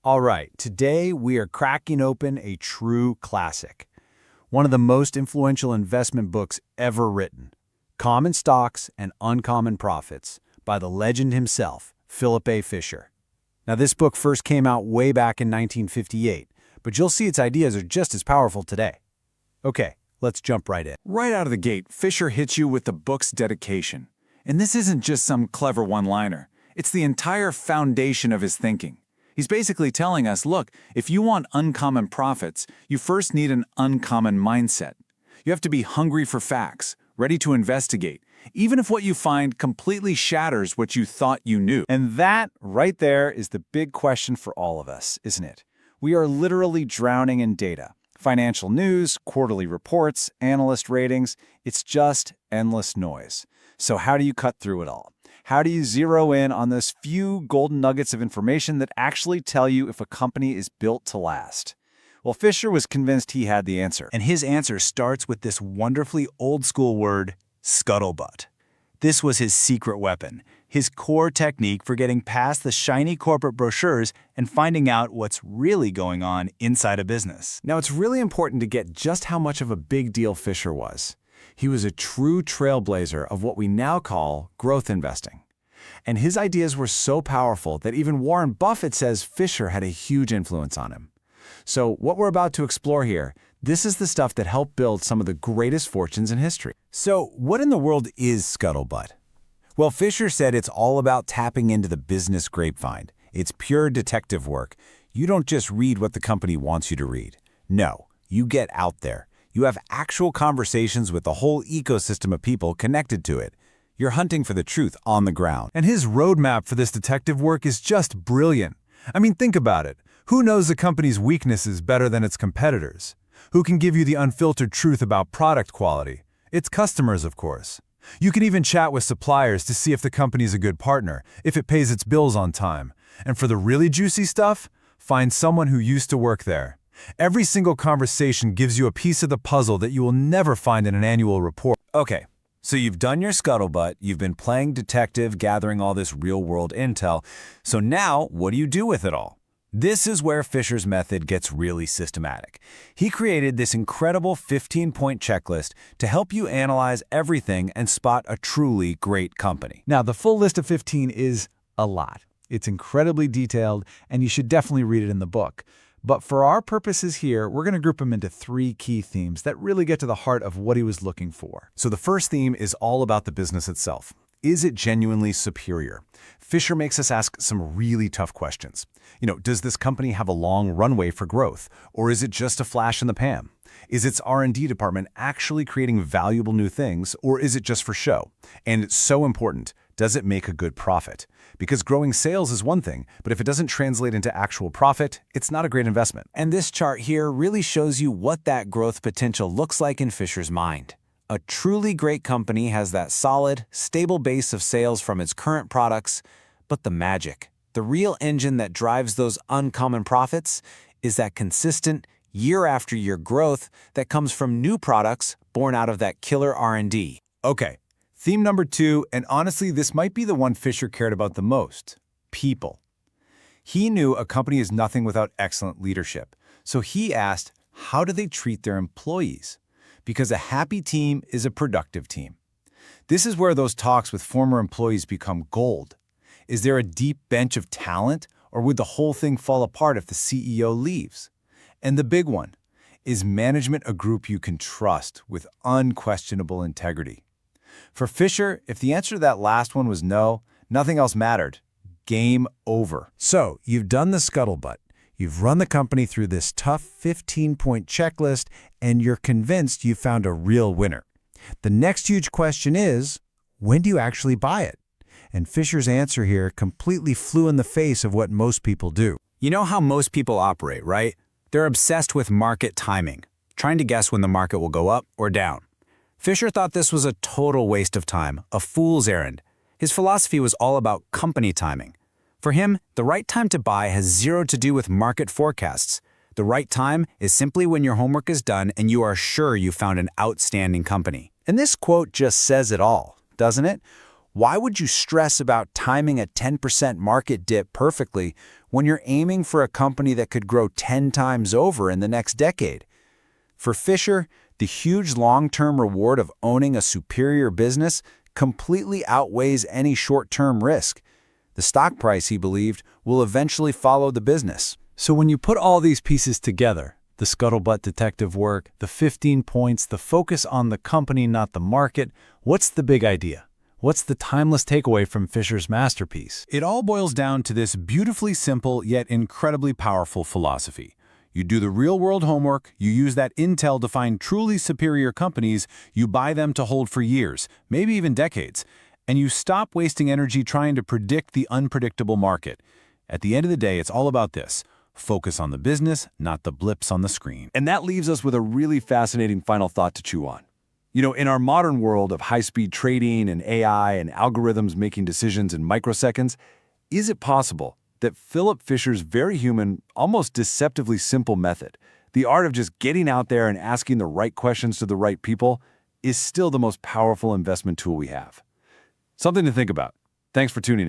All right, today we are cracking open a true classic. One of the most influential investment books ever written, Common Stocks and Uncommon Profits, by the legend himself, Philip A. Fisher. Now, this book first came out way back in 1958, but you'll see its ideas are just as powerful today. Okay, let's jump right in. Right out of the gate, Fisher hits you with the book's dedication. And this isn't just some clever one-liner. It's the entire foundation of his thinking. He's basically telling us, look, if you want uncommon profits, you first need an uncommon mindset. You have to be hungry for facts, ready to investigate, even if what you find completely shatters what you thought you knew. And that, right there, is the big question for all of us, isn't it? We are literally drowning in data. Financial news, quarterly reports, analyst ratings, it's just endless noise. So how do you cut through it all? How do you zero in on those few golden nuggets of information that actually tell you if a company is built to last? Well, Fisher was convinced he had the answer. And his answer starts with this wonderfully old-school word, scuttlebutt. This was his secret weapon, his core technique for getting past the shiny corporate brochures and finding out what's really going on inside a business. Now, it's really important to get just how much of a big deal Fisher was. He was a true trailblazer of what we now call growth investing. And his ideas were so powerful that even Warren Buffett says Fisher had a huge influence on him. So what we're about to explore here, this is the stuff that helped build some of the greatest fortunes in history. So what in the world is scuttlebutt? Well, Fisher said it's all about tapping into the business grapevine. It's pure detective work. You don't just read what the company wants you to read. No, you get out there. You have actual conversations with the whole ecosystem of people connected to it. You're hunting for the truth on the ground. And his roadmap for this detective work is just brilliant. I mean, think about it. Who knows the company's weaknesses better than its competitors? Who can give you the unfiltered truth about product quality? Its customers, of course. You can even chat with suppliers to see if the company's a good partner, if it pays its bills on time. And for the really juicy stuff, find someone who used to work there. Every single conversation gives you a piece of the puzzle that you will never find in an annual report. Okay, so you've done your scuttlebutt, you've been playing detective, gathering all this real-world intel. So now, what do you do with it all? This is where Fisher's method gets really systematic. He created this incredible 15-point checklist to help you analyze everything and spot a truly great company. Now, the full list of 15 is a lot. It's incredibly detailed, and you should definitely read it in the book. But for our purposes here, we're going to group them into 3 key themes that really get to the heart of what he was looking for. So the first theme is all about the business itself. Is it genuinely superior? Fisher makes us ask some really tough questions. Does this company have a long runway for growth? Or is it just a flash in the pan? Is its R&D department actually creating valuable new things, or is it just for show? And it's so important, does it make a good profit? Because growing sales is one thing, but if it doesn't translate into actual profit, it's not a great investment. And this chart here really shows you what that growth potential looks like in Fisher's mind. A truly great company has that solid, stable base of sales from its current products, but the magic, the real engine that drives those uncommon profits, is that consistent, year-after-year growth that comes from new products born out of that killer R&D. Okay, theme number 2, and honestly, this might be the one Fisher cared about the most: people. He knew a company is nothing without excellent leadership, so he asked, how do they treat their employees? Because a happy team is a productive team. This is where those talks with former employees become gold. Is there a deep bench of talent, or would the whole thing fall apart if the CEO leaves? And the big one, is management a group you can trust with unquestionable integrity? For Fisher, if the answer to that last one was no, nothing else mattered. Game over. So, you've done the scuttlebutt. You've run the company through this tough 15-point checklist, and you're convinced you found a real winner. The next huge question is, when do you actually buy it? And Fisher's answer here completely flew in the face of what most people do. You know how most people operate, right? They're obsessed with market timing, trying to guess when the market will go up or down. Fisher thought this was a total waste of time, a fool's errand. His philosophy was all about company timing. For him, the right time to buy has zero to do with market forecasts. The right time is simply when your homework is done and you are sure you found an outstanding company. And this quote just says it all, doesn't it? Why would you stress about timing a 10% market dip perfectly when you're aiming for a company that could grow 10 times over in the next decade? For Fisher, the huge long-term reward of owning a superior business completely outweighs any short-term risk. The stock price, he believed, will eventually follow the business. So when you put all these pieces together, the scuttlebutt detective work, the 15 points, the focus on the company, not the market, what's the big idea? What's the timeless takeaway from Fisher's masterpiece? It all boils down to this beautifully simple yet incredibly powerful philosophy. You do the real-world homework, you use that intel to find truly superior companies, you buy them to hold for years, maybe even decades, and you stop wasting energy trying to predict the unpredictable market. At the end of the day, it's all about this. Focus on the business, not the blips on the screen. And that leaves us with a really fascinating final thought to chew on. You know, in our modern world of high-speed trading and AI and algorithms making decisions in microseconds, is it possible that Philip Fisher's very human, almost deceptively simple method, the art of just getting out there and asking the right questions to the right people, is still the most powerful investment tool we have? Something to think about. Thanks for tuning in.